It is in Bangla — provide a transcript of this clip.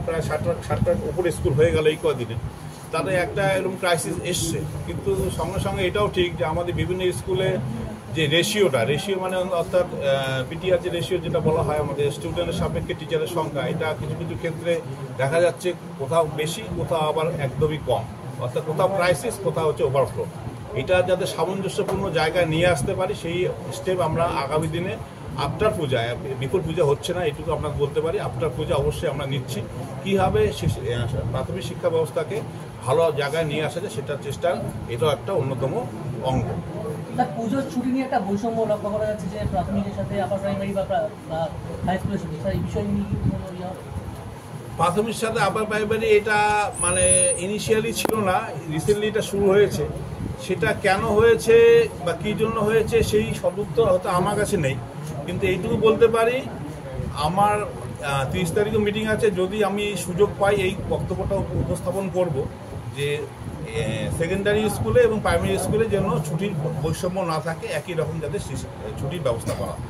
প্রায় 60টার উপরে স্কুল হয়ে গেল এই কদিনে, তাতে একটা এরকম ক্রাইসিস এসছে। কিন্তু সঙ্গে সঙ্গে এটাও ঠিক যে আমাদের বিভিন্ন স্কুলে যে রেশিও মানে অর্থাৎ পিটিআর যে রেশিও যেটা বলা হয় আমাদের স্টুডেন্টের সাপেক্ষে টিচারের সংখ্যা, এটা কিছু কিছু ক্ষেত্রে দেখা যাচ্ছে কোথাও বেশি, কোথাও আবার একদমই কম, অর্থাৎ কোথাও ক্রাইসিস, কোথাও হচ্ছে ওভারফ্লো। এটা যাতে সামঞ্জস্যপূর্ণ জায়গায় নিয়ে আসতে পারি সেই স্টেপ আমরা আগামী দিনে আফটার পূজায়, বিপুল পূজা হচ্ছে না এটুকু আপনাকে বলতে পারি, আফটার পূজা অবশ্যই আমরা নিচ্ছি। কীভাবে প্রাথমিক শিক্ষা ব্যবস্থাকে ভালো জায়গায় নিয়ে আসা যায় সেটার চেষ্টা, এটাও একটা অন্যতম অঙ্গ। পুজোর ছুটি নিয়ে একটা বৈষম্য লক্ষ্য করা যাচ্ছে যে প্রাথমিকের সাথে আপার প্রাইমারি বা হাই স্কুলের সাথে, এই বিষয় নিয়ে প্রাথমিক সাথে আপার প্রাইমারি এটা মানে ইনিশিয়ালি ছিল না, রিসেন্টলি এটা শুরু হয়েছে। সেটা কেন হয়েছে বা কী জন্য হয়েছে সেই সদুত্তর হয়তো আমার কাছে নেই, কিন্তু এইটুকু বলতে পারি আমার 30 তারিখে মিটিং আছে, যদি আমি সুযোগ পাই এই বক্তব্যটা উপস্থাপন করব যে সেকেন্ডারি স্কুলে এবং প্রাইমারি স্কুলে যেন ছুটির বৈষম্য না থাকে, একই রকম যাতে ছুটির ব্যবস্থা করা হয়।